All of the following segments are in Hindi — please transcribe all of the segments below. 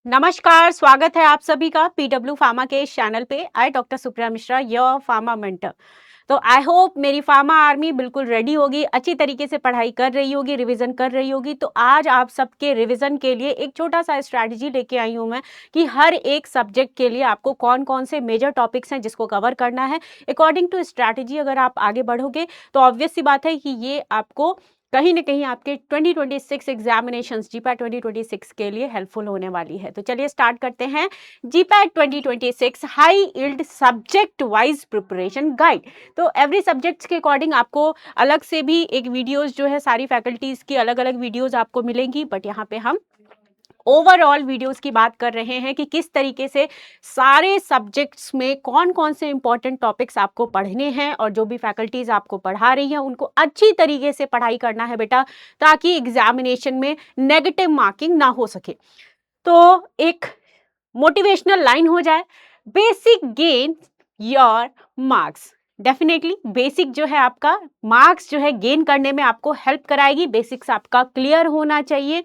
नमस्कार, स्वागत है आप सभी का पीडब्ल्यू फार्मा के इस चैनल पे। I doctor Supriya Mishra, your pharma mentor. तो आई होप मेरी फार्मा आर्मी बिल्कुल रेडी होगी, अच्छी तरीके से पढ़ाई कर रही होगी, रिवीजन कर रही होगी। तो आज आप सबके रिवीजन के लिए एक छोटा सा स्ट्रैटेजी लेके आई हूँ मैं कि हर एक सब्जेक्ट के लिए आपको कौन कौन से मेजर टॉपिक्स हैं जिसको कवर करना है। अकॉर्डिंग टू स्ट्रैटेजी अगर आप आगे बढ़ोगे तो ऑब्वियस सी बात है कि ये आपको कहीं न कहीं आपके 2026 एग्ज़ामिनेशंस जीपैट 2026 के लिए हेल्पफुल होने वाली है। तो चलिए स्टार्ट करते हैं GPAT 2026 high yield subject wise preparation guide. तो एवरी सब्जेक्ट्स के अकॉर्डिंग आपको अलग से भी एक वीडियोज़ जो है सारी फैकल्टीज़ की अलग-अलग वीडियोज़ आपको मिलेंगी, बट यहाँ पे हम ओवरऑल वीडियोस की बात कर रहे हैं कि किस तरीके से सारे सब्जेक्ट्स में कौन-कौन से इंपॉर्टेंट टॉपिक्स आपको पढ़ने हैं और जो भी फैकल्टीज आपको पढ़ा रही हैं उनको अच्छी तरीके से पढ़ाई करना है बेटा, ताकि एग्जामिनेशन में नेगेटिव मार्किंग ना हो सके। तो एक मोटिवेशनल लाइन हो जाए, basic gain your marks. Definitely basic जो है आपका मार्क्स जो है गेन करने में आपको हेल्प कराएगी। बेसिक्स आपका क्लियर होना चाहिए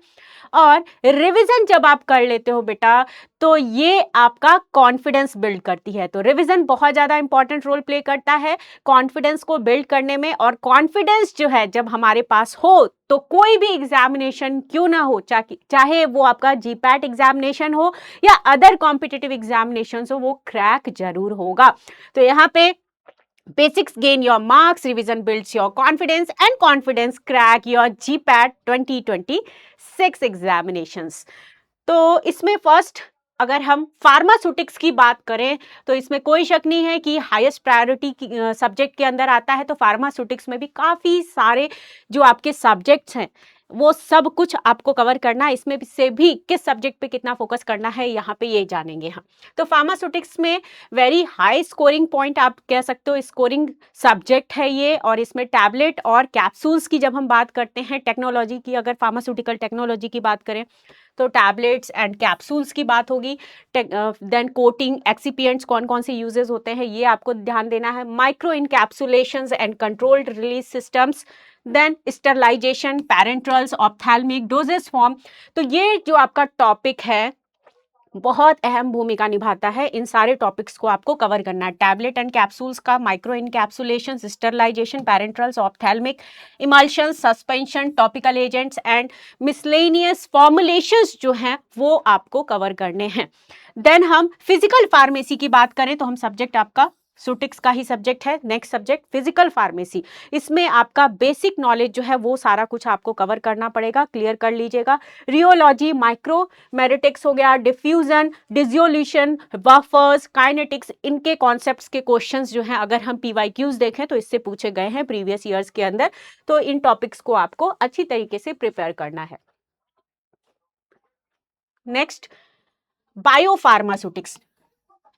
और रिवीजन जब आप कर लेते हो बेटा तो ये आपका कॉन्फिडेंस बिल्ड करती है। तो रिवीजन बहुत ज़्यादा इंपॉर्टेंट रोल प्ले करता है कॉन्फिडेंस को बिल्ड करने में। और कॉन्फिडेंस जो है जब हमारे पास हो तो कोई भी एग्जामिनेशन क्यों ना हो, चाहे वो आपका जीपैट एग्जामिनेशन हो या अदर कॉम्पिटिटिव एग्जामिनेशन हो, वो क्रैक जरूर होगा। तो यहाँ पे Basics gain your marks, revision builds your confidence, and confidence crack your GPAT 2026 examinations. तो इसमें फर्स्ट अगर हम फार्मास्यूटिक्स की बात करें तो इसमें कोई शक नहीं है कि हाईएस्ट प्रायोरिटी सब्जेक्ट के अंदर आता है। तो फार्मास्यूटिक्स में भी काफ़ी सारे जो आपके सब्जेक्ट्स हैं वो सब कुछ आपको कवर करना है। इसमें से भी किस सब्जेक्ट पे कितना फोकस करना है यहाँ पे ये जानेंगे हम। तो फार्मास्यूटिक्स में वेरी हाई स्कोरिंग पॉइंट आप कह सकते हो, स्कोरिंग सब्जेक्ट है ये। और इसमें टैबलेट और कैप्सूल्स की जब हम बात करते हैं, टेक्नोलॉजी की, अगर फार्मास्यूटिकल टेक्नोलॉजी की बात करें तो टैबलेट्स एंड कैप्सूल्स की बात होगी। देन कोटिंग एक्सिपिएंट्स कौन कौन से यूजेस होते हैं ये आपको ध्यान देना है। Micro encapsulations and controlled release systems, then sterilization, parenterals, ophthalmic, doses form. तो ये जो आपका टॉपिक है बहुत अहम भूमिका निभाता है। इन सारे टॉपिक्स को आपको कवर करना है। टैबलेट एंड कैप्सूल्स का micro encapsulation, sterilization, parenterals, ophthalmic, emulsion, suspension, topical agents and miscellaneous formulations जो हैं वो आपको कवर करने हैं। देन हम फिजिकल फार्मेसी की बात करें तो हम सब्जेक्ट आपका सुटिक्स का ही सब्जेक्ट है। Next subject physical pharmacy. इसमें आपका बेसिक नॉलेज जो है वो सारा कुछ आपको कवर करना पड़ेगा, क्लियर कर लीजिएगा। रियोलॉजी, माइक्रोमेरिटिक्स हो गया, डिफ्यूजन, डिजोल्यूशन, बफर्स, काइनेटिक्स, इनके कॉन्सेप्ट्स के क्वेश्चंस जो हैं अगर हम पीवाईक्यूज देखें तो इससे पूछे गए हैं प्रीवियस ईयर्स के अंदर। तो इन टॉपिक्स को आपको अच्छी तरीके से प्रिपेयर करना है। Next, biopharmaceutics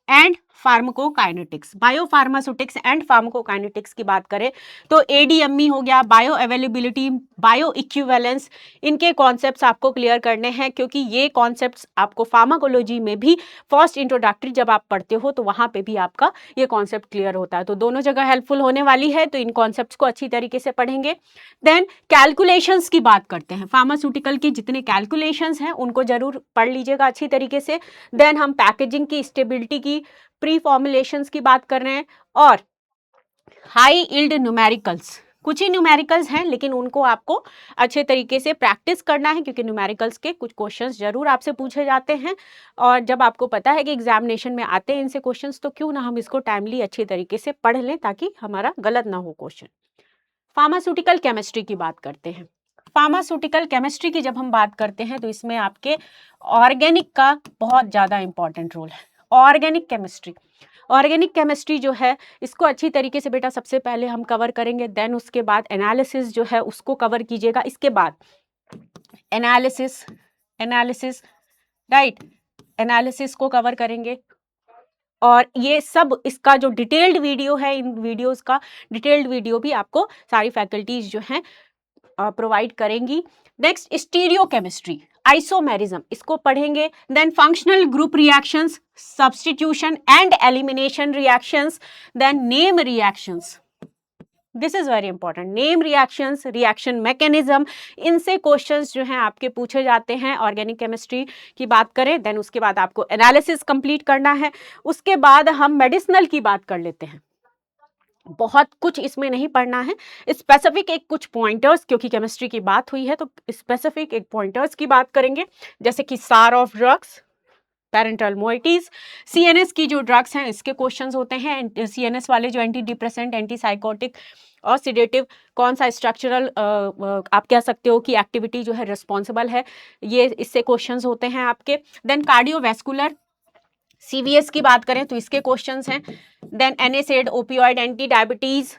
and pharmacokinetics. Biopharmaceutics and pharmacokinetics की बात करें तो एडीएमई हो गया, बायो अवेलेबिलिटी, बायो इक्विवेलेंस, इनके कॉन्सेप्ट्स आपको क्लियर करने हैं क्योंकि ये कॉन्सेप्ट्स आपको फार्माकोलॉजी में भी फर्स्ट इंट्रोडक्टरी जब आप पढ़ते हो तो वहाँ पे भी आपका ये कॉन्सेप्ट क्लियर होता है। तो दोनों जगह हेल्पफुल होने वाली है, तो इन कॉन्सेप्ट्स को अच्छी तरीके से पढ़ेंगे। देन कैलकुलेशंस की बात करते हैं। फार्मास्यूटिकल की जितने कैलकुलेशंस हैं उनको जरूर पढ़ लीजिएगा अच्छी तरीके से। देन हम पैकेजिंग की स्टेबिलिटी की, प्री फॉर्मुलेशंस की बात कर रहे हैं। और हाई यील्ड न्यूमेरिकल्स, कुछ ही न्यूमेरिकल्स हैं लेकिन उनको आपको अच्छे तरीके से प्रैक्टिस करना है क्योंकि न्यूमेरिकल्स के कुछ क्वेश्चंस जरूर आपसे पूछे जाते हैं। और जब आपको पता है कि एग्जामिनेशन में आते हैं इनसे क्वेश्चंस तो क्यों ना हम इसको टाइमली अच्छी तरीके से पढ़ लें ताकि हमारा गलत ना हो क्वेश्चन। फार्मास्यूटिकल केमिस्ट्री की बात करते हैं। फार्मास्यूटिकल केमिस्ट्री की जब हम बात करते हैं तो इसमें आपके ऑर्गेनिक का बहुत ज़्यादा इंपॉर्टेंट रोल है। ऑर्गेनिक केमिस्ट्री, ऑर्गेनिक केमिस्ट्री जो है इसको अच्छी तरीके से बेटा सबसे पहले हम कवर करेंगे। देन उसके बाद एनालिसिस जो है उसको कवर कीजिएगा। इसके बाद एनालिसिस, एनालिसिस राइट, एनालिसिस को कवर करेंगे। और ये सब इसका जो डिटेल्ड वीडियो है, इन वीडियोस का डिटेल्ड वीडियो भी आपको सारी फैकल्टीज जो हैं प्रोवाइड करेंगी। नेक्स्ट, स्टीरियो केमिस्ट्री, आइसोमेरिज्म, इसको पढ़ेंगे। Then functional group reactions, substitution and elimination reactions, then name reactions, this is very important. Name reactions, reaction mechanism, इनसे क्वेश्चंस जो हैं आपके पूछे जाते हैं। ऑर्गेनिक केमिस्ट्री की बात करें, देन उसके बाद आपको एनालिसिस कंप्लीट करना है। उसके बाद हम मेडिसिनल की बात कर लेते हैं। बहुत कुछ इसमें नहीं पढ़ना है, स्पेसिफिक एक कुछ पॉइंटर्स, क्योंकि केमिस्ट्री की बात हुई है तो स्पेसिफिक एक पॉइंटर्स की बात करेंगे, जैसे कि सार ऑफ ड्रग्स, पैरेंटल मोइटीज, सीएनएस की जो ड्रग्स हैं इसके क्वेश्चंस होते हैं। सीएनएस वाले जो एंटी डिप्रेसेंट, एंटी साइकोटिक और सिडेटिव, कौन सा स्ट्रक्चरल आप कह सकते हो कि एक्टिविटी जो है रिस्पॉन्सिबल है, ये इससे क्वेश्चंस होते हैं आपके। देन कार्डियोवैस्कुलर, सीवीएस की बात करें तो इसके क्वेश्चंस हैं। Then NSAID, opioid, anti diabetes,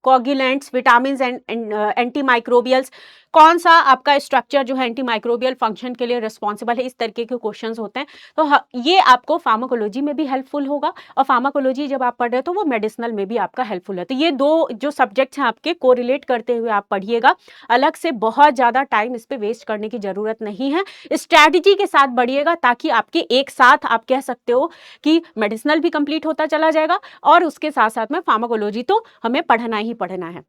coagulants, vitamin and anti microbials, कौन सा आपका स्ट्रक्चर जो है एंटी माइक्रोबियल फंक्शन के लिए रिस्पॉन्सिबल है, इस तरीके के क्वेश्चंस होते हैं। तो ये आपको फार्माकोलॉजी में भी हेल्पफुल होगा, और फार्माकोलॉजी जब आप पढ़ रहे हो तो वो मेडिसिनल में भी आपका हेल्पफुल है। तो ये दो जो सब्जेक्ट्स हैं आपके कोरिलेट करते हुए आप पढ़िएगा। अलग से बहुत ज़्यादा टाइम इस पर वेस्ट करने की ज़रूरत नहीं है, स्ट्रैटेजी के साथ बढ़िएगा, ताकि आपके एक साथ आप कह सकते हो कि मेडिसिनल भी कंप्लीट होता चला जाएगा, और उसके साथ साथ में फार्माकोलॉजी तो हमें पढ़ना ही पढ़ना है।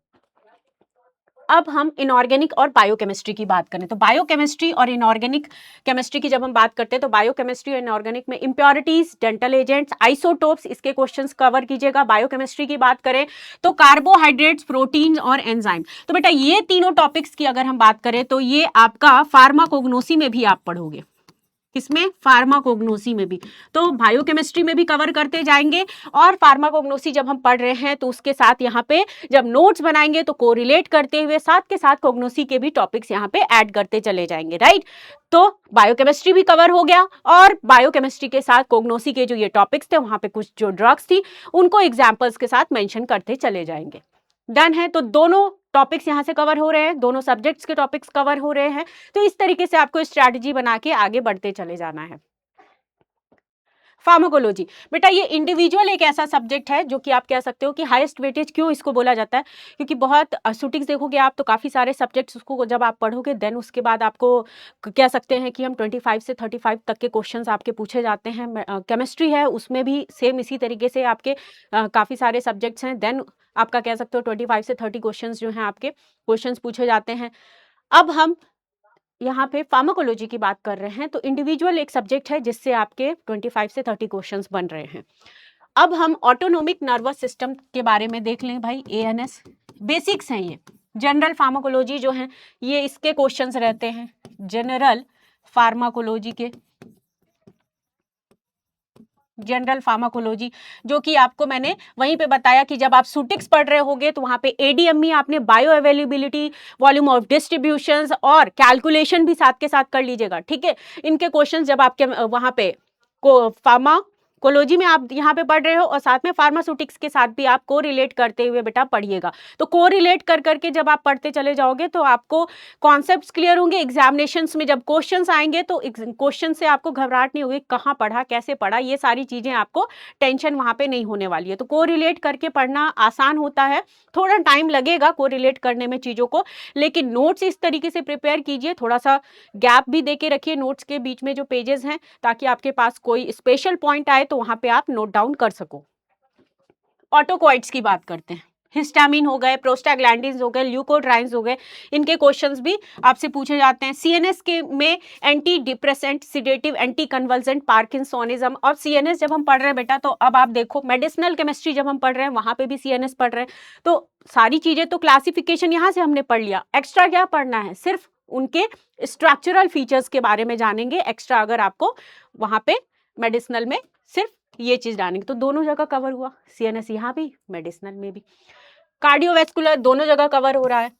अब हम इनऑर्गेनिक और बायोकेमिस्ट्री की बात करें, तो बायोकेमिस्ट्री और इनऑर्गेनिक केमिस्ट्री की जब हम बात करते हैं, तो बायोकेमिस्ट्री और इनऑर्गेनिक में इम्प्योरिटीज, डेंटल एजेंट्स, आइसोटोप्स, इसके क्वेश्चंस कवर कीजिएगा। बायोकेमिस्ट्री की बात करें तो कार्बोहाइड्रेट्स, प्रोटीन और एंजाइम। तो बेटा ये तीनों टॉपिक्स की अगर हम बात करें तो ये आपका फार्माकोग्नोसी में भी आप पढ़ोगे, किसमें, फार्माकोग्नोसी में भी। तो बायोकेमिस्ट्री में भी कवर करते जाएंगे, और फार्माकोग्नोसी जब हम पढ़ रहे हैं तो उसके साथ यहाँ पे जब नोट्स बनाएंगे तो कोरिलेट करते हुए साथ के साथ कोग्नोसी के भी टॉपिक्स यहाँ पे ऐड करते चले जाएंगे, राइट। तो बायोकेमिस्ट्री भी कवर हो गया, और बायोकेमिस्ट्री के साथ कोग्नोसी के जो ये टॉपिक्स थे, वहां पे कुछ जो ड्रग्स थी उनको एग्जाम्पल्स के साथ मेंशन करते चले जाएंगे। डन है। तो दोनों टॉपिक्स यहाँ से कवर हो रहे हैं, दोनों सब्जेक्ट्स के टॉपिक्स कवर हो रहे हैं। तो इस तरीके से आपको स्ट्रैटेजी बना के आगे बढ़ते चले जाना है। फार्माकोलॉजी, बेटा ये इंडिविजुअल एक ऐसा सब्जेक्ट है जो कि आप कह सकते हो कि हाईएस्ट वेटेज क्यों इसको बोला जाता है, क्योंकि बहुत शूटिंग्स देखोगे आप तो काफ़ी सारे सब्जेक्ट्स उसको जब आप पढ़ोगे, देन उसके बाद आपको कह सकते हैं कि हम 25 से 35 तक के क्वेश्चंस आपके पूछे जाते हैं। केमिस्ट्री है उसमें भी सेम इसी तरीके से आपके काफ़ी सारे सब्जेक्ट्स हैं, देन आपका कह सकते हो 25 से 30 क्वेश्चन जो हैं आपके क्वेश्चंस पूछे जाते हैं। अब हम यहाँ पे फार्माकोलॉजी की बात कर रहे हैं, तो इंडिविजुअल एक सब्जेक्ट है जिससे आपके 25 से 30 क्वेश्चंस बन रहे हैं। अब हम ऑटोनोमिक नर्वस सिस्टम के बारे में देख लें भाई, एएनएस बेसिक्स हैं ये। जनरल फार्माकोलॉजी जो है ये इसके क्वेश्चंस रहते हैं, जनरल फार्माकोलॉजी के, जनरल फार्माकोलॉजी, जो कि आपको मैंने वहीं पे बताया कि जब आप सूटिक्स पढ़ रहे होगे तो वहाँ पे एडीएमई आपने bio availability, volume of distributions और कैलकुलेशन भी साथ के साथ कर लीजिएगा, ठीक है। इनके क्वेश्चन जब आपके वहाँ पे को फार्माकोलॉजी में आप यहाँ पे पढ़ रहे हो, और साथ में फार्मास्यूटिक्स के साथ भी आप को रिलेट करते हुए बेटा पढ़िएगा। तो को रिलेट कर करके जब आप पढ़ते चले जाओगे तो आपको कॉन्सेप्ट्स क्लियर होंगे। एग्जामिनेशंस में जब क्वेश्चंस आएंगे तो क्वेश्चन से आपको घबराहट नहीं होगी, कहाँ पढ़ा, कैसे पढ़ा, ये सारी चीजें आपको टेंशन वहाँ पे नहीं होने वाली है। तो को रिलेट करके पढ़ना आसान होता है, थोड़ा टाइम लगेगा को रिलेट करने में चीज़ों को, लेकिन नोट्स इस तरीके से प्रिपेयर कीजिए, थोड़ा सा गैप भी दे के रखिए नोट्स के बीच में जो पेजेस हैं, ताकि आपके पास कोई स्पेशल पॉइंट आए तो वहाँ पे आप नोट डाउन कर सको। ऑटोकॉइड्स की बात करते हैं, हिस्टामिन हो गए, प्रोस्टाग्लैंडिन्स हो गए, ल्यूकोट्राइन्स हो गए, इनके क्वेश्चंस भी आपसे पूछे जाते हैं। सीएनएस के में anti depressant, sedative, anti convulsant, parkinsonism, और सीएनएस जब हम पढ़ रहे हैं बेटा तो अब आप देखो मेडिसिनल केमिस्ट्री जब हम पढ़ रहे हैं वहां पे भी सीएनएस पढ़ रहे हैं, तो सारी चीजें तो क्लासिफिकेशन यहाँ से हमने पढ़ लिया, एक्स्ट्रा क्या पढ़ना है, सिर्फ उनके स्ट्रक्चरल फीचर्स के बारे में जानेंगे एक्स्ट्रा, अगर आपको वहां पे मेडिसिनल में सिर्फ ये चीज डालेंगे तो दोनों जगह कवर हुआ, सीएनएस यहाँ भी, मेडिसिनल में भी। कार्डियोवैस्कुलर दोनों जगह कवर हो रहा है,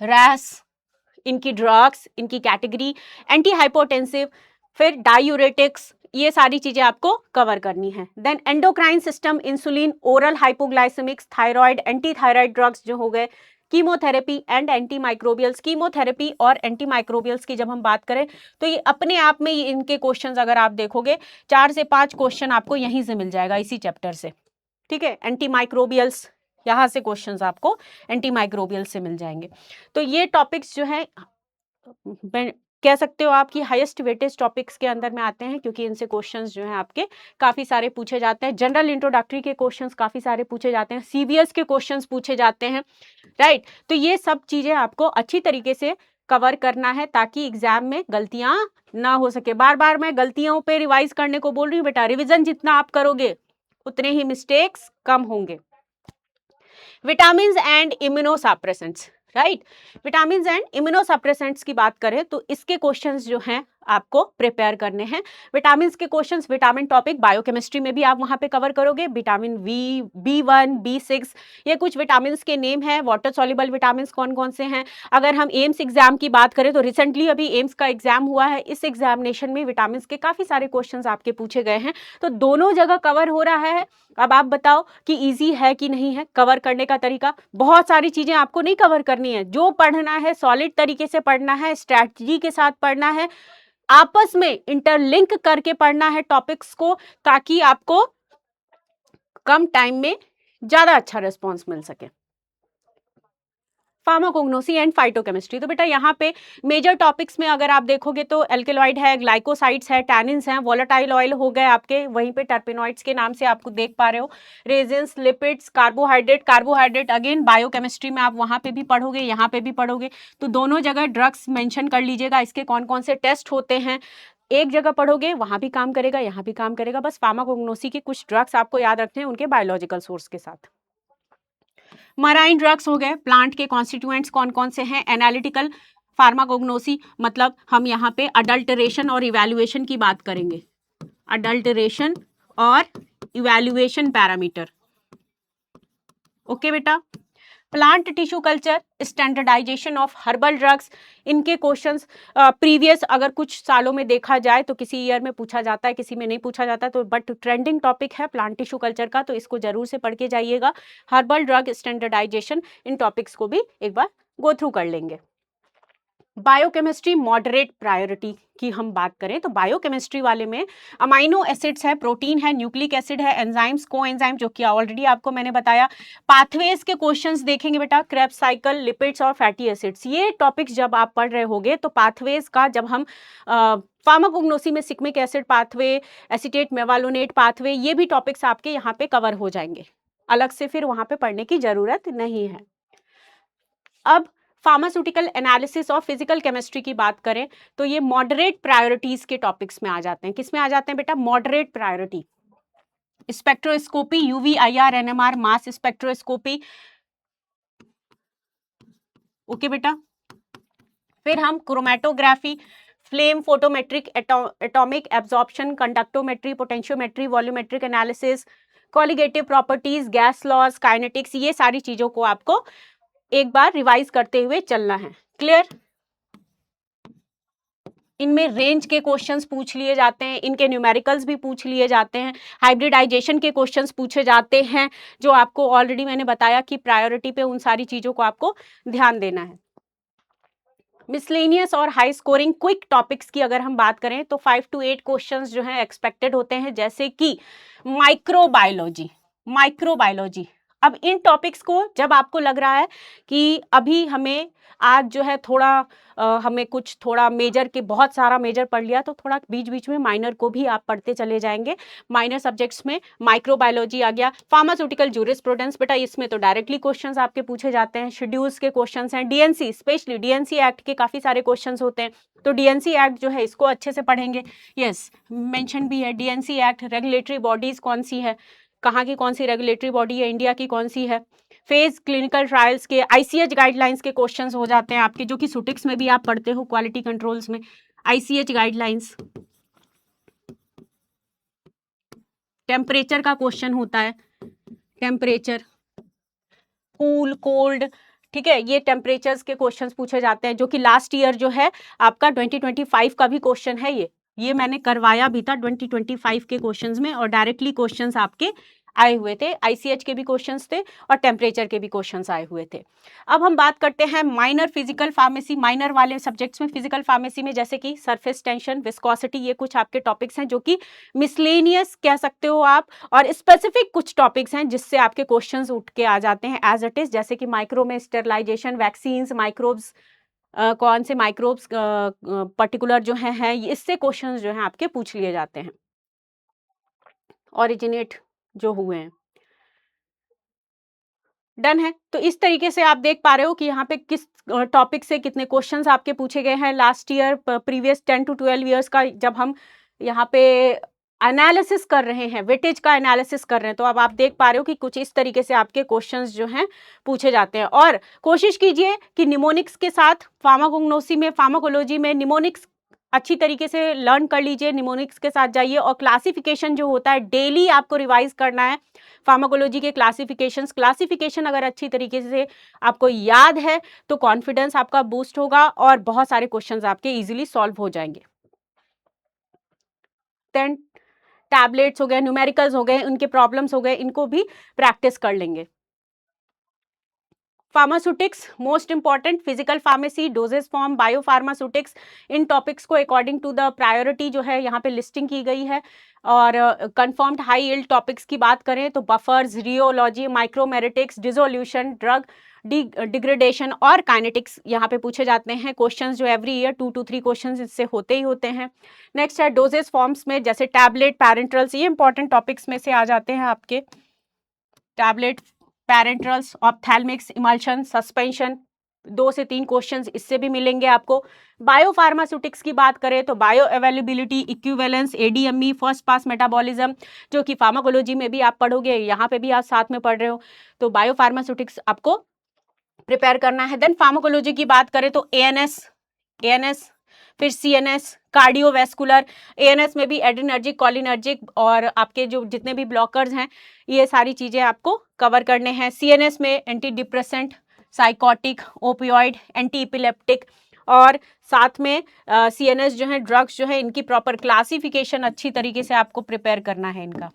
रैस, इनकी ड्रग्स, इनकी कैटेगरी, एंटी हाइपोटेंसिव, फिर डायूरेटिक्स, ये सारी चीजें आपको कवर करनी है। Then endocrine system, insulin, oral hypoglycemics, thyroid, anti thyroid drugs जो हो गए, chemotherapy and anti microbials. Chemotherapy और एंटी माइक्रोबियल्स की जब हम बात करें तो ये अपने आप में इनके क्वेश्चंस अगर आप देखोगे 4 से 5 क्वेश्चन आपको यहीं से मिल जाएगा इसी चैप्टर से, ठीक है। एंटी माइक्रोबियल्स, यहाँ से क्वेश्चंस आपको एंटी माइक्रोबियल से मिल जाएंगे। तो ये टॉपिक्स जो है कह सकते हो आप कि हाईएस्ट वेटेज टॉपिक्स के अंदर में आते हैं, क्योंकि इनसे क्वेश्चंस जो हैं आपके काफ़ी सारे पूछे जाते हैं। जनरल इंट्रोडक्टरी के क्वेश्चंस काफ़ी सारे पूछे जाते हैं, सीवीएस के क्वेश्चंस पूछे जाते हैं, राइट। तो ये सब चीज़ें आपको अच्छी तरीके से कवर करना है ताकि एग्जाम में गलतियां ना हो सके। बार बार मैं गलतियों पे रिवाइज करने को बोल रही हूँ बेटा, रिवीजन जितना आप करोगे उतने ही मिस्टेक्स कम होंगे। Vitamin and immunosuppressants, right. Vitamin and immunosuppressants की बात करें तो इसके क्वेश्चंस जो हैं आपको प्रिपेयर करने हैं। विटामिन के क्वेश्चंस, विटामिन टॉपिक बायोकेमिस्ट्री में भी आप वहां पे कवर करोगे। विटामिन वी, B1, B6, ये कुछ विटामिन के नेम हैं। वाटर सॉल्युबल विटामिन कौन कौन से हैं। अगर हम एम्स एग्जाम की बात करें तो रिसेंटली अभी एम्स का एग्जाम हुआ है, इस एग्जामिनेशन में विटामिन के काफी सारे क्वेश्चंस आपके पूछे गए हैं, तो दोनों जगह कवर हो रहा है। अब आप बताओ कि इजी है कि नहीं है कवर करने का तरीका। बहुत सारी चीजें आपको नहीं कवर करनी है, जो पढ़ना है सॉलिड तरीके से पढ़ना है, स्ट्रैटेजी के साथ पढ़ना है, आपस में इंटरलिंक करके पढ़ना है टॉपिक्स को, ताकि आपको कम टाइम में ज्यादा अच्छा रिस्पॉन्स मिल सके। फार्माकोग्नोसी एंड फाइटोकेमिस्ट्री, तो बेटा यहाँ पे मेजर टॉपिक्स में अगर आप देखोगे तो एल्केलॉइड है, ग्लाइकोसाइड्स है, टैनिन्स हैं, वोलेटाइल ऑयल हो गए आपके, वहीं पे टर्पेनॉइड्स के नाम से आपको देख पा रहे हो, resins, lipids, carbohydrate again biochemistry में आप वहाँ पे भी पढ़ोगे, यहाँ पे भी पढ़ोगे, तो दोनों जगह ड्रग्स मेंशन कर लीजिएगा, इसके कौन कौन से टेस्ट होते हैं। एक जगह पढ़ोगे वहां भी काम करेगा, यहाँ भी काम करेगा। बस फार्माकोग्नोसी के कुछ ड्रग्स आपको याद रखने हैं उनके बायोलॉजिकल सोर्स के साथ। मराइन ड्रग्स हो गए, प्लांट के कॉन्स्टिट्यूएंट्स कौन कौन से हैं। एनालिटिकल फार्माकोग्नोसी मतलब हम यहाँ पे अडल्टरेशन और इवैल्यूएशन की बात करेंगे, अडल्टरेशन और इवैल्यूएशन पैरामीटर। ओके बेटा। Plant tissue culture, standardization of herbal drugs, इनके क्वेश्चंस प्रीवियस अगर कुछ सालों में देखा जाए तो किसी ईयर में पूछा जाता है, किसी में नहीं पूछा जाता, तो बट ट्रेंडिंग टॉपिक है प्लांट टिश्यू कल्चर का, तो इसको जरूर से पढ़ के जाइएगा। हर्बल ड्रग स्टैंडर्डाइजेशन, इन टॉपिक्स को भी एक बार गो थ्रू कर लेंगे। बायोकेमिस्ट्री मॉडरेट प्रायोरिटी की हम बात करें तो बायोकेमिस्ट्री वाले में अमाइनो एसिड्स है, प्रोटीन है, न्यूक्लिक एसिड है, एंजाइम्स, कोएंजाइम, जो कि ऑलरेडी आपको मैंने बताया। पाथवेज के क्वेश्चंस देखेंगे बेटा, क्रेब्स साइकिल, लिपिड्स और फैटी एसिड्स, ये टॉपिक्स जब आप पढ़ रहे होगे तो पाथवेज का जब हम फार्माकोग्नोसी में सिग्मिक एसिड पाथवे, एसीटेट मेवालोनेट पाथवे, ये भी टॉपिक्स आपके यहाँ पे कवर हो जाएंगे, अलग से फिर वहां पे पढ़ने की जरूरत नहीं है। अब फार्मास्यूटिकल एनालिसिस और फिजिकल केमिस्ट्री की बात करें तो ये मॉडरेट प्रायोरिटीज के टॉपिक्स में आ जाते हैं। किस में आ जाते हैं बेटा? Moderate priority. Spectroscopy, UV, IR, NMR, mass spectroscopy. Okay बेटा। फिर हम chromatography, flame photometric, atomic absorption, conductometry, potentiometry, volumetric analysis, colligative properties, gas laws, kinetics, ये सारी चीजों को आपको एक बार रिवाइज करते हुए चलना है। क्लियर? इनमें रेंज के क्वेश्चंस पूछ लिए जाते हैं, इनके न्यूमेरिकल्स भी पूछ लिए जाते हैं, हाइब्रिडाइजेशन के क्वेश्चंस पूछे जाते हैं, जो आपको ऑलरेडी मैंने बताया कि प्रायोरिटी पे उन सारी चीजों को आपको ध्यान देना है। मिसलेनियस और हाई स्कोरिंग क्विक टॉपिक्स की अगर हम बात करें तो 5 to 8 क्वेश्चंस जो हैं एक्सपेक्टेड होते हैं, जैसे कि माइक्रोबायोलॉजी। अब इन टॉपिक्स को जब आपको लग रहा है कि अभी हमें आज जो है थोड़ा हमें कुछ थोड़ा मेजर के बहुत सारा मेजर पढ़ लिया, तो थोड़ा बीच बीच में माइनर को भी आप पढ़ते चले जाएंगे। माइनर सब्जेक्ट्स में माइक्रोबायोलॉजी आ गया, फार्मास्यूटिकल जूरिस्प्रूडेंस, बेटा इसमें तो डायरेक्टली क्वेश्चंस आपके पूछे जाते हैं, शेड्यूल्स के क्वेश्चंस हैं, डीएनसी, स्पेशली डीएनसी एक्ट के काफी सारे क्वेश्चंस होते हैं, तो डीएनसी एक्ट जो है इसको अच्छे से पढ़ेंगे। यस, मेंशन भी है डीएनसी एक्ट। रेगुलेटरी बॉडीज कौन सी है, कहाँ की कौन सी रेगुलेटरी बॉडी है, इंडिया की कौन सी है। फेज क्लिनिकल ट्रायल्स के, ICH गाइडलाइंस के क्वेश्चंस हो जाते हैं आपके, जो कि सुटिक्स में भी आप पढ़ते हो, क्वालिटी कंट्रोल्स में ICH गाइडलाइंस। टेम्परेचर का क्वेश्चन होता है, टेम्परेचर, कूल, कोल्ड, ठीक है, ये टेम्परेचर्स के क्वेश्चंस पूछे जाते हैं, जो कि लास्ट ईयर जो है आपका 2025 का भी क्वेश्चन है। ये मैंने करवाया भी था 2025 के क्वेश्चंस में, और डायरेक्टली क्वेश्चंस आपके आए हुए थे, ICH के भी क्वेश्चंस थे और टेम्परेचर के भी क्वेश्चंस आए हुए थे। अब हम बात करते हैं माइनर फिजिकल फार्मेसी, माइनर वाले सब्जेक्ट्स में फिजिकल फार्मेसी में, जैसे कि सरफेस टेंशन, विस्कोसिटी, ये कुछ आपके टॉपिक्स हैं जो कि मिसलेनियस कह सकते हो आप, और स्पेसिफिक कुछ टॉपिक्स हैं जिससे आपके क्वेश्चंस उठ के आ जाते हैं एज इट इज, जैसे कि माइक्रो में स्टेरिलाइजेशन, वैक्सीन्स, माइक्रोब्स, कौन से माइक्रोब्स पर्टिकुलर जो हैं इससे क्वेश्चंस जो हैं आपके पूछ लिए जाते हैं, ओरिजिनेट जो हुए हैं। डन है। तो इस तरीके से आप देख पा रहे हो कि यहाँ पे किस टॉपिक से कितने क्वेश्चंस आपके पूछे गए हैं last year, previous 10 to 12 years का जब हम यहाँ पे एनालिसिस कर रहे हैं, वेटेज का एनालिसिस कर रहे हैं, तो अब आप देख पा रहे हो कि कुछ इस तरीके से आपके क्वेश्चंस जो हैं पूछे जाते हैं। और कोशिश कीजिए कि निमोनिक्स के साथ फार्माकोग्नोसी में, फार्माकोलॉजी में निमोनिक्स अच्छी तरीके से लर्न कर लीजिए, निमोनिक्स के साथ जाइए। और क्लासिफिकेशन जो होता है डेली आपको रिवाइज करना है, फार्माकोलॉजी के क्लासिफिकेशन अगर अच्छी तरीके से आपको याद है तो कॉन्फिडेंस आपका बूस्ट होगा और बहुत सारे क्वेश्चंस आपके इजीली सॉल्व हो जाएंगे। देन टैबलेट्स हो गए, न्यूमेरिकल्स हो गए, उनके प्रॉब्लम्स हो गए, इनको भी प्रैक्टिस कर लेंगे। Pharmaceutics most important, physical pharmacy, doses form, biopharmaceutics, इन टॉपिक्स को अकॉर्डिंग टू द प्रायोरिटी जो है यहाँ पे लिस्टिंग की गई है। और कंफर्म्ड हाई यील्ड टॉपिक्स की बात करें तो buffers, rheology, micromeritics, dissolution, drug degradation और काइनेटिक्स यहाँ पे पूछे जाते हैं। क्वेश्चंस जो एवरी ईयर 2 to 3 क्वेश्चंस इससे होते ही होते हैं। नेक्स्ट है डोजेस फॉर्म्स में जैसे टैबलेट, पैरेंट्रल्स, ये इंपॉर्टेंट टॉपिक्स में से आ जाते हैं आपके। टैबलेट, पैरेंट्रल्स, ऑप्थेल्मिक्स, इमल्शन, सस्पेंशन, 2 से 3 क्वेश्चंस इससे भी मिलेंगे आपको। बायोफार्मास्यूटिक्स की बात करें तो bio availability, equivalence, ADME, first pass metabolism, जो कि फार्माकोलॉजी में भी आप पढ़ोगे, यहाँ पे भी आप साथ में पढ़ रहे हो, तो बायोफार्मास्यूटिक्स आपको प्रिपेयर करना है। देन फार्माकोलॉजी की बात करें तो एएनएस, फिर सीएनएस, कार्डियोवैस्कुलर, एएनएस में भी एड्रिनर्जिक, कोलिनर्जिक और आपके जो जितने भी ब्लॉकर्स हैं ये सारी चीजें आपको कवर करने हैं। सीएनएस में anti depressant, psychotic, opioid, anti epileptic, और साथ में सीएनएस जो है ड्रग्स जो है इनकी प्रॉपर क्लासिफिकेशन अच्छी तरीके से आपको प्रिपेयर करना है। इनका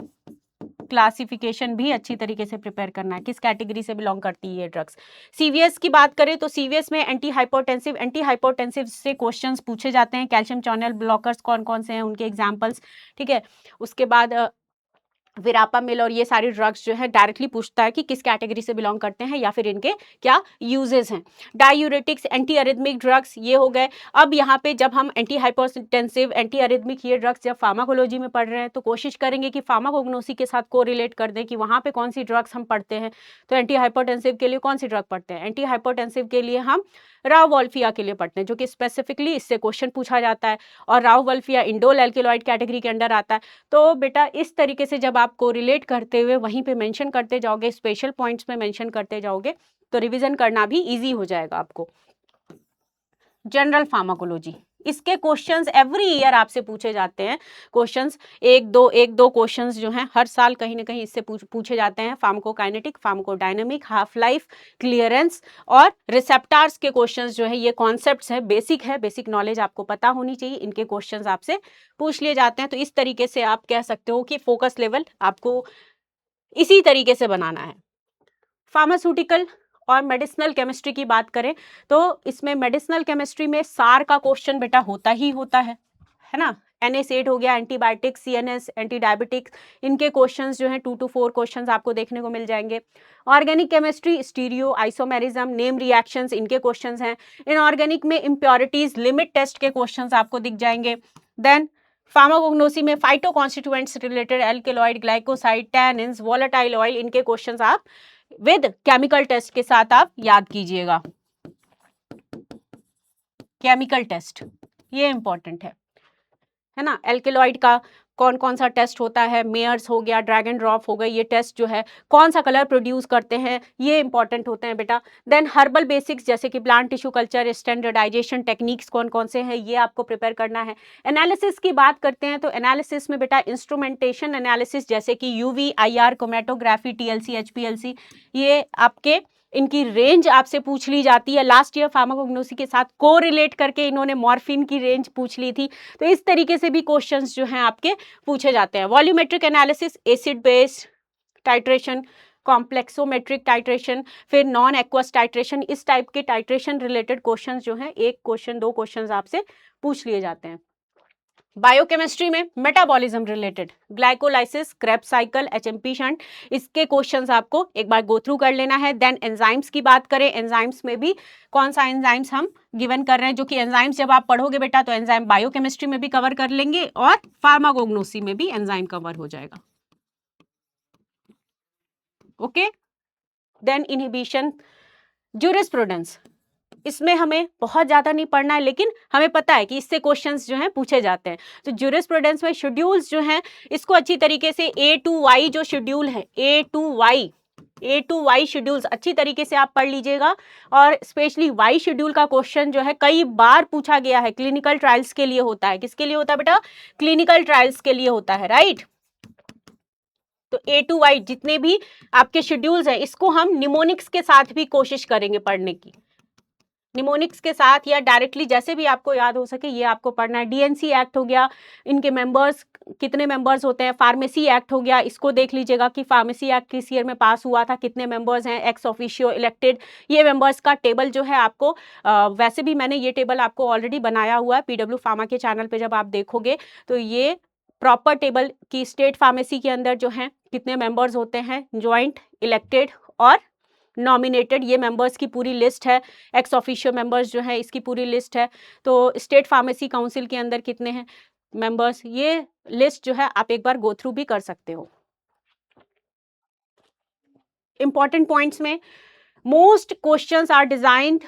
क्लासिफिकेशन भी अच्छी तरीके से प्रिपेयर करना है, किस कैटेगरी से बिलोंग करती है ये ड्रग्स। सीवीएस की बात करें तो सीवीएस में एंटी हाइपोटेंसिव से क्वेश्चंस पूछे जाते हैं। कैल्शियम चैनल ब्लॉकर्स कौन कौन से हैं, उनके एग्जांपल्स, ठीक है। उसके बाद विरापामिल और ये सारी ड्रग्स जो है डायरेक्टली पूछता है कि किस कैटेगरी से बिलोंग करते हैं या फिर इनके क्या यूजेस हैं। डायूरेटिक्स, एंटी अरिथमिक ड्रग्स, ये हो गए। अब यहाँ पे जब हम एंटी हाइपोटेंसिव, एंटी अरिथमिक ये ड्रग्स जब फार्माकोलॉजी में पढ़ रहे हैं तो कोशिश करेंगे कि फार्माकोग्नोसी के साथ कोरिलेट कर दें कि वहाँ पे कौन सी ड्रग्स हम पढ़ते हैं। तो एंटी हाइपोटेंसिव के लिए कौन सी ड्रग पढ़ते हैं, एंटी हाइपोटेंसिव के लिए हम रावोल्फिया के लिए पढ़ते हैं, जो कि स्पेसिफिकली इससे क्वेश्चन पूछा जाता है। और रावोल्फिया इंडोल एल्केलॉइड कैटेगरी के अंडर आता है। तो बेटा इस तरीके से जब आप कोरिलेट करते हुए वहीं पे मेंशन करते जाओगे, स्पेशल पॉइंट्स में मेंशन करते जाओगे, तो रिवीजन करना भी इजी हो जाएगा आपको। जनरल फार्माकोलॉजी, इसके क्वेश्चंस एवरी ईयर आपसे पूछे जाते हैं। क्वेश्चंस एक दो क्वेश्चंस जो हैं हर साल कहीं ना कहीं इससे पूछे जाते हैं। Pharmacokinetic, pharmacodynamic, half life, clearance और रिसेप्टार्स के क्वेश्चंस जो है, ये कॉन्सेप्ट्स है, बेसिक नॉलेज आपको पता होनी चाहिए। इनके क्वेश्चंस आपसे पूछ लिए जाते हैं। तो इस तरीके से आप कह सकते हो कि फोकस लेवल आपको इसी तरीके से बनाना है। फार्मास्यूटिकल और मेडिसिनल केमिस्ट्री की बात करें तो इसमें मेडिसिनल केमिस्ट्री में सार का क्वेश्चन बेटा होता ही होता है ना। NSAID हो गया, एंटीबायोटिक्स, CNS, एंटी डायबिटिक्स, इनके क्वेश्चंस जो हैं 2 to 4 क्वेश्चंस आपको देखने को मिल जाएंगे। Organic chemistry, stereo, isomerism, name reactions, इनके क्वेश्चंस हैं। इनऑर्गेनिक में इम्प्योरिटीज, लिमिट टेस्ट के क्वेश्चंस आपको दिख जाएंगे। देन फार्माकोग्नोसी में phyto constituents related, alkaloid, glycoside, tannins, volatile oil, इनके क्वेश्चंस आप विद केमिकल टेस्ट के साथ आप याद कीजिएगा। केमिकल टेस्ट ये इंपॉर्टेंट है ना। एल्केलॉइड का कौन कौन सा टेस्ट होता है, मेयर्स हो गया, ड्रैगन ड्रॉप हो गई, ये टेस्ट जो है कौन सा कलर प्रोड्यूस करते हैं, ये इंपॉर्टेंट होते हैं बेटा। देन हर्बल बेसिक्स जैसे कि plant tissue culture, standardization techniques कौन कौन से हैं, ये आपको प्रिपेयर करना है। एनालिसिस की बात करते हैं तो एनालिसिस में बेटा इंस्ट्रूमेंटेशन एनालिसिस जैसे कि UV, IR, chromatography, TLC, HPLC, ये आपके इनकी रेंज आपसे पूछ ली जाती है। लास्ट ईयर फार्माकोग्नोसी के साथ कोरिलेट करके इन्होंने मॉर्फिन की रेंज पूछ ली थी। तो इस तरीके से भी क्वेश्चंस जो हैं आपके पूछे जाते हैं। Volumetric analysis, acid base titration, complexometric titration, फिर नॉन एक्वस टाइट्रेशन, इस टाइप के टाइट्रेशन रिलेटेड क्वेश्चंस जो हैं 1 क्वेश्चन 2 क्वेश्चंस आपसे पूछ लिए जाते हैं। बायोकेमिस्ट्री में metabolism related, glycolysis, Krebs cycle, HMP shunt, इसके क्वेश्चंस आपको एक बार गो थ्रू कर लेना है। देन एंजाइम्स की बात करें, एंजाइम्स में भी कौन सा एंजाइम्स हम गिवन कर रहे हैं, जो कि एंजाइम्स जब आप पढ़ोगे बेटा तो एंजाइम बायोकेमिस्ट्री में भी कवर कर लेंगे और फार्माकोग्नोसी में भी एंजाइम कवर हो जाएगा। ओके, देन इनहिबिशन, ज्यूरिस्प्रूडेंस, इसमें हमें बहुत ज्यादा नहीं पढ़ना है, लेकिन हमें पता है कि इससे क्वेश्चंस जो हैं पूछे जाते हैं। तो ज्यूरिस्प्रूडेंस में शेड्यूल्स जो हैं, इसको अच्छी तरीके से ए टू वाई जो शेड्यूल है, ए टू वाई शेड्यूल्स अच्छी तरीके से आप पढ़ लीजिएगा। और स्पेशली वाई शेड्यूल का क्वेश्चन जो है कई बार पूछा गया है, क्लिनिकल ट्रायल्स के लिए होता है। किसके लिए होता है बेटा? क्लिनिकल ट्रायल्स के लिए होता है, राइट। तो ए टू वाई जितने भी आपके शेड्यूल्स हैं, इसको हम निमोनिक्स के साथ भी कोशिश करेंगे पढ़ने की, निमोनिक्स के साथ या डायरेक्टली, जैसे भी आपको याद हो सके ये आपको पढ़ना है। डीएनसी एक्ट हो गया, इनके मेंबर्स कितने मेंबर्स होते हैं। फार्मेसी एक्ट हो गया, इसको देख लीजिएगा कि फार्मेसी एक्ट किस ईयर में पास हुआ था, कितने मेंबर्स हैं, एक्स ऑफिशियो, इलेक्टेड, ये मेंबर्स का टेबल जो है आपको वैसे भी मैंने ये टेबल आपको ऑलरेडी बनाया हुआ है पीडब्ल्यू फार्मा के चैनल पे। जब आप देखोगे तो ये प्रॉपर टेबल की स्टेट फार्मेसी के अंदर जो है कितने मेंबर्स होते हैं, ज्वाइंट, इलेक्टेड और नॉमिनेटेड, ये मेंबर्स की पूरी लिस्ट है। एक्स ऑफिशियो मेंबर्स जो है इसकी पूरी लिस्ट है। तो स्टेट फार्मेसी काउंसिल के अंदर कितने हैं मेंबर्स, ये लिस्ट जो है आप एक बार गो थ्रू भी कर सकते हो। इंपॉर्टेंट पॉइंट्स में most questions are designed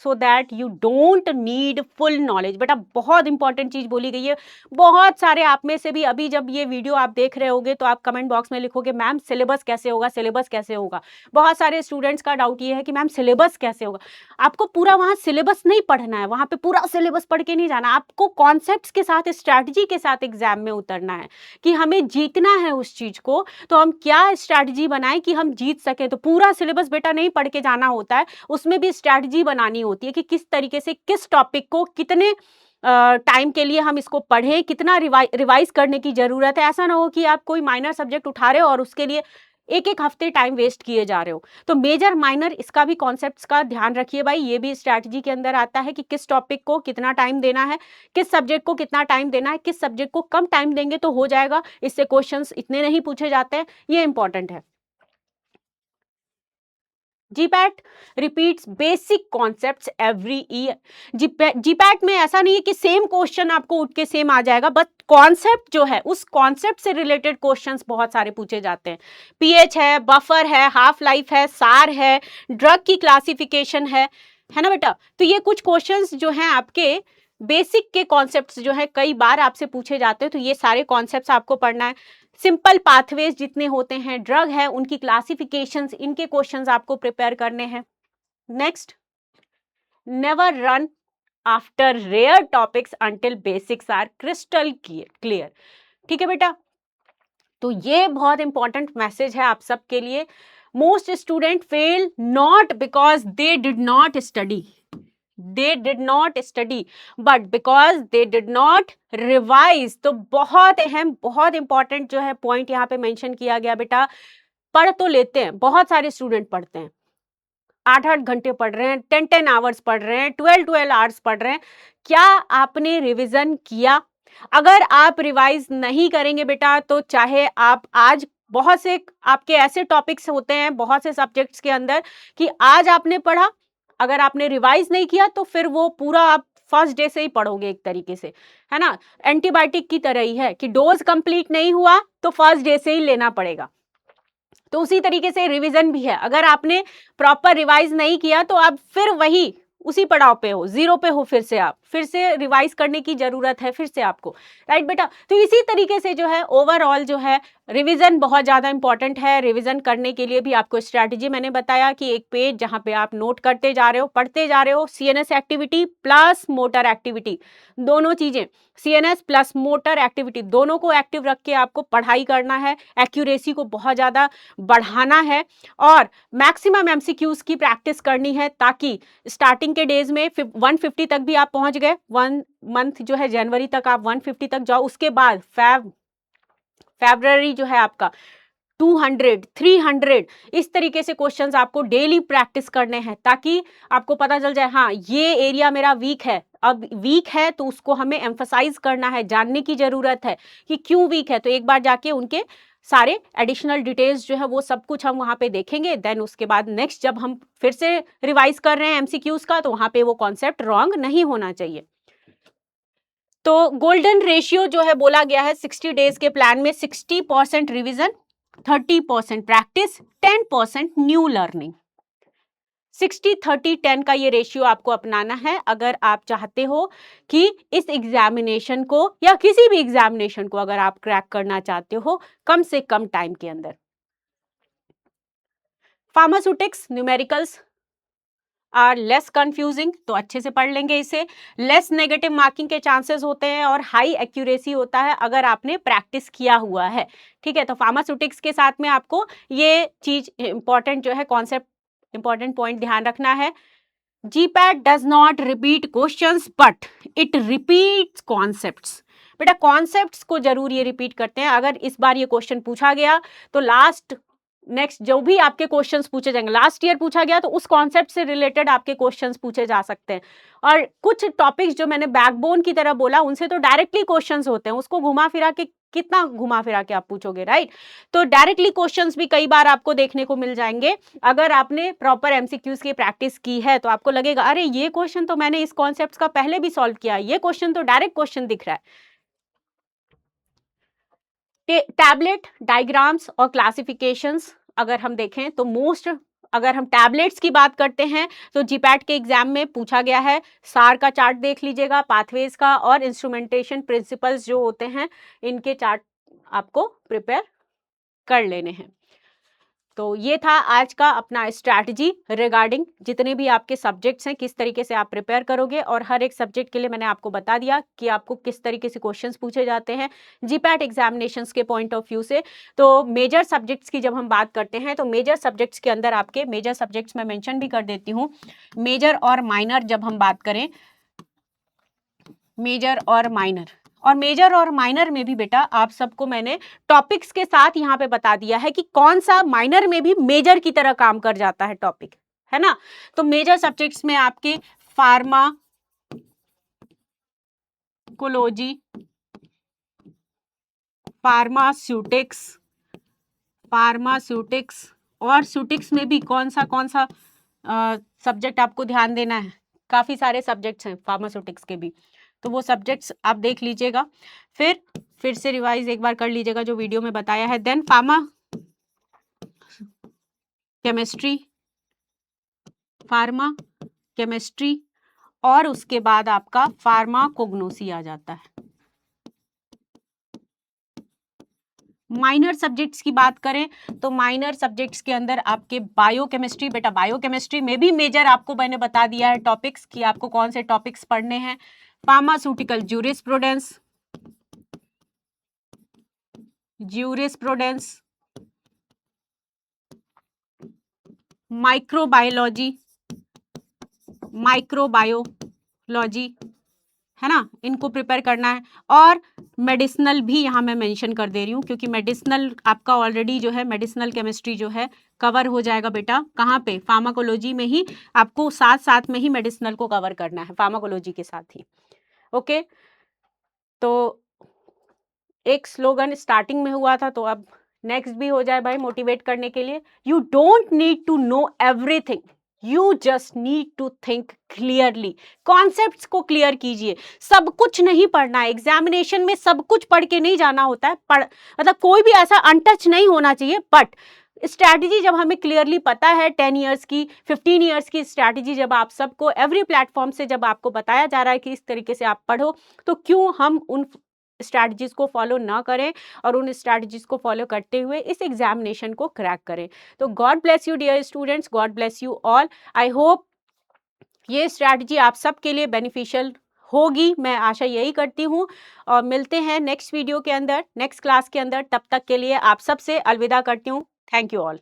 so that you don't need full knowledge. बेटा बहुत इंपॉर्टेंट चीज बोली गई है। बहुत सारे आप में से भी अभी जब ये वीडियो आप देख रहे होगे तो आप कमेंट बॉक्स में लिखोगे मैम सिलेबस कैसे होगा, सिलेबस कैसे होगा। बहुत सारे स्टूडेंट्स का डाउट ये है कि मैम सिलेबस कैसे होगा। आपको पूरा वहाँ सिलेबस नहीं पढ़ना है, वहाँ पे पूरा सिलेबस पढ़ के नहीं जाना, आपको कॉन्सेप्ट्स के साथ, स्ट्रैटेजी के साथ एग्जाम में उतरना है कि हमें जीतना है उस चीज को, तो हम क्या स्ट्रैटेजी बनाएं कि हम जीत सके। तो पूरा सिलेबस बेटा नहीं पढ़ के जाना होता है, उसमें भी स्ट्रैटेजी बनानी होती है कि किस तरीके से किस टॉपिक को कितने टाइम के लिए हम इसको पढ़ें, कितना रिवाइज करने की जरूरत है। ऐसा ना हो कि आप कोई माइनर सब्जेक्ट उठा रहे हो और उसके लिए एक एक हफ्ते टाइम वेस्ट किए जा रहे हो। तो मेजर माइनर इसका भी कॉन्सेप्ट्स का ध्यान रखिए भाई, ये भी स्ट्रैटेजी के अंदर आता है कि किस टॉपिक को कितना टाइम देना है, किस सब्जेक्ट को कितना टाइम देना है, किस सब्जेक्ट को कम टाइम देंगे तो हो जाएगा, इससे क्वेश्चंस इतने नहीं पूछे जाते हैं, ये इंपॉर्टेंट है। GPAT repeats basic concepts every year. GPAT में ऐसा नहीं है कि सेम क्वेश्चन आपको उठ के सेम आ जाएगा, बट कॉन्सेप्ट जो है उस कॉन्सेप्ट से रिलेटेड क्वेश्चंस बहुत सारे पूछे जाते हैं। पीएच है, बफर है, हाफ लाइफ है, सार है, ड्रग की क्लासिफिकेशन है ना बेटा। तो ये कुछ क्वेश्चंस जो हैं आपके बेसिक के कॉन्सेप्ट्स जो है कई बार आपसे पूछे जाते हैं, तो ये सारे कॉन्सेप्ट्स आपको पढ़ना है। सिंपल पाथवेज जितने होते हैं, ड्रग है, उनकी क्लासिफिकेशंस, इनके क्वेश्चंस आपको प्रिपेयर करने हैं। Next, never run after rare topics until basics are crystal clear. ठीक है बेटा, तो ये बहुत इंपॉर्टेंट मैसेज है आप सबके लिए। Most student fail not because they did not study, but because they did not revise. तो बहुत अहम, बहुत इंपॉर्टेंट जो है पॉइंट यहाँ पे मेंशन किया गया बेटा। पढ़ तो लेते हैं, बहुत सारे स्टूडेंट पढ़ते हैं, 8-8 घंटे पढ़ रहे हैं, 10-10 आवर्स पढ़ रहे हैं, 12-12 आवर्स पढ़ रहे हैं। क्या आपने रिविजन किया? अगर आप रिवाइज नहीं करेंगे बेटा तो चाहे आप आज, बहुत से आपके ऐसे टॉपिक्स होते हैं बहुत से सब्जेक्ट्स के अंदर कि आज आपने पढ़ा, अगर आपने रिवाइज नहीं किया तो फिर वो पूरा आप फर्स्ट डे से ही पढ़ोगे एक तरीके से, है ना। एंटीबायोटिक की तरह ही है कि डोज कंप्लीट नहीं हुआ तो फर्स्ट डे से ही लेना पड़ेगा। तो उसी तरीके से रिवीजन भी है, अगर आपने प्रॉपर रिवाइज नहीं किया तो आप फिर वही उसी पड़ाव पे हो, जीरो पे हो, फिर से आप फिर से रिवाइज करने की जरूरत है फिर से आपको, राइट बेटा। तो इसी तरीके से जो है ओवरऑल जो है रिवीजन बहुत ज़्यादा इंपॉर्टेंट है। रिवीजन करने के लिए भी आपको स्ट्रैटेजी मैंने बताया कि एक पेज जहाँ पे आप नोट करते जा रहे हो, पढ़ते जा रहे हो, CNS activity plus motor activity, दोनों चीज़ें, सीएनएस प्लस मोटर एक्टिविटी दोनों को एक्टिव रख के आपको पढ़ाई करना है। एक्यूरेसी को बहुत ज़्यादा बढ़ाना है और मैक्सिमम एमसीक्यूज की प्रैक्टिस करनी है, ताकि स्टार्टिंग के डेज में 150 तक भी आप पहुंच गए, 1 मंथ जो है जनवरी तक आप 150 तक जाओ, उसके बाद फरवरी जो है आपका 200, 300, इस तरीके से क्वेश्चंस आपको डेली प्रैक्टिस करने हैं, ताकि आपको पता चल जाए हाँ ये एरिया मेरा वीक है, अब वीक है तो उसको हमें एम्फसाइज करना है, जानने की ज़रूरत है कि क्यों वीक है। तो एक बार जाके उनके सारे एडिशनल डिटेल्स जो है वो सब कुछ हम वहाँ पे देखेंगे। देन उसके बाद नेक्स्ट जब हम फिर से रिवाइज कर रहे हैं एमसीक्यूज का, तो वहाँ पे वो कॉन्सेप्ट रॉन्ग नहीं होना चाहिए। तो गोल्डन रेशियो जो है बोला गया है 60 डेज के प्लान में 60% रिवीजन, 30% प्रैक्टिस, 10% न्यू लर्निंग। 60-30-10 का ये रेशियो आपको अपनाना है अगर आप चाहते हो कि इस एग्जामिनेशन को या किसी भी एग्जामिनेशन को अगर आप क्रैक करना चाहते हो कम से कम टाइम के अंदर। Pharmaceutics numericals are less confusing, तो अच्छे से पढ़ लेंगे इसे। लेस नेगेटिव मार्किंग के चांसेस होते हैं और हाई एक्यूरेसी होता है अगर आपने प्रैक्टिस किया हुआ है। ठीक है, तो फार्मास्यूटिक्स के साथ में आपको ये चीज इंपॉर्टेंट जो है कॉन्सेप्ट, इंपॉर्टेंट पॉइंट ध्यान रखना है। GPAT does not repeat questions but it repeats concepts. बेटा कॉन्सेप्ट्स को जरूर ये रिपीट करते हैं। अगर इस बार ये क्वेश्चन पूछा गया तो नेक्स्ट जो भी आपके क्वेश्चंस पूछे जाएंगे, लास्ट ईयर पूछा गया तो उस कॉन्सेप्ट से रिलेटेड आपके क्वेश्चंस पूछे जा सकते हैं। और कुछ टॉपिक्स जो मैंने बैकबोन की तरह बोला उनसे तो डायरेक्टली क्वेश्चंस होते हैं, उसको घुमा फिरा के कितना घुमा फिरा के आप पूछोगे, राइट। तो डायरेक्टली क्वेश्चंस भी कई बार आपको देखने को मिल जाएंगे। अगर आपने प्रॉपर एमसीक्यूज की प्रैक्टिस की है तो आपको लगेगा अरे ये क्वेश्चन तो मैंने इस कॉन्सेप्ट का पहले भी सॉल्व किया, ये क्वेश्चन तो डायरेक्ट क्वेश्चन दिख रहा है। टैबलेट डायग्राम्स और क्लासिफिकेशंस अगर हम देखें तो अगर हम टैबलेट्स की बात करते हैं तो जीपैट के एग्जाम में पूछा गया है। सार का चार्ट देख लीजिएगा, पाथवेज का और इंस्ट्रूमेंटेशन प्रिंसिपल्स जो होते हैं इनके चार्ट आपको प्रिपेयर कर लेने हैं। तो ये था आज का अपना स्ट्रैटेजी रिगार्डिंग जितने भी आपके सब्जेक्ट्स हैं, किस तरीके से आप प्रिपेयर करोगे। और हर एक सब्जेक्ट के लिए मैंने आपको बता दिया कि आपको किस तरीके से क्वेश्चंस पूछे जाते हैं जीपैट एग्जामिनेशंस के पॉइंट ऑफ व्यू से। तो मेजर सब्जेक्ट्स की जब हम बात करते हैं तो मेजर सब्जेक्ट्स के अंदर आपके मेजर सब्जेक्ट्स मैं मेंशन भी कर देती हूँ। मेजर और माइनर जब हम बात करें, मेजर और माइनर में भी बेटा आप सबको मैंने टॉपिक्स के साथ यहाँ पे बता दिया है कि कौन सा माइनर में भी मेजर की तरह काम कर जाता है टॉपिक, है ना। तो मेजर सब्जेक्ट्स में आपके फार्माकोलॉजी, फार्मास्यूटिक्स और सूटिक्स में भी कौन सा सब्जेक्ट आपको ध्यान देना है। काफी सारे सब्जेक्ट्स हैं फार्मास्यूटिक्स के भी, तो वो सब्जेक्ट्स आप देख लीजिएगा। फिर से रिवाइज एक बार कर लीजिएगा जो वीडियो में बताया है। देन फार्मा केमिस्ट्री और उसके बाद आपका फार्माकोग्नोसी आ जाता है। माइनर सब्जेक्ट्स की बात करें तो माइनर सब्जेक्ट्स के अंदर आपके बायोकेमिस्ट्री, बेटा बायोकेमिस्ट्री में भी मेजर आपको मैंने बता दिया है टॉपिक्स कि आपको कौन से टॉपिक्स पढ़ने हैं। फार्मास्यूटिकल ज्यूरिस्प्रूडेंस, माइक्रोबायोलॉजी, है ना, इनको प्रिपेयर करना है। और मेडिसिनल भी यहाँ मैं मेंशन कर दे रही हूँ क्योंकि मेडिसिनल आपका ऑलरेडी जो है मेडिसिनल केमिस्ट्री जो है कवर हो जाएगा बेटा कहाँ पे, फार्माकोलॉजी में ही। आपको साथ साथ में ही मेडिसिनल को कवर करना है फार्माकोलॉजी के साथ ही। ओके, तो एक स्लोगन स्टार्टिंग में हुआ था तो अब नेक्स्ट भी हो जाए भाई मोटिवेट करने के लिए। You don't need to know everything, you just need to think clearly. Concepts को क्लियर कीजिए, सब कुछ नहीं पढ़ना है एग्जामिनेशन में, सब कुछ पढ़ के नहीं जाना होता है। मतलब कोई भी ऐसा अनटच नहीं होना चाहिए। बट स्ट्रैटेजी जब हमें क्लियरली पता है 10 ईयर्स की 15 ईयर्स की स्ट्रैटेजी जब आप सबको एवरी प्लेटफॉर्म से जब आपको बताया जा रहा है कि इस तरीके से आप पढ़ो, तो क्यों हम उन स्ट्रैटेजीज को फॉलो ना करें और उन स्ट्रैटेजीज को फॉलो करते हुए इस एग्जामिनेशन को क्रैक करें। तो God bless you dear students, God bless you all. I hope ये स्ट्रैटेजी आप सबके लिए बेनिफिशियल होगी, मैं आशा यही करती हूँ। और मिलते हैं नेक्स्ट वीडियो के अंदर, नेक्स्ट क्लास के अंदर। तब तक के लिए आप सबसे अलविदा करती हूँ। Thank you all.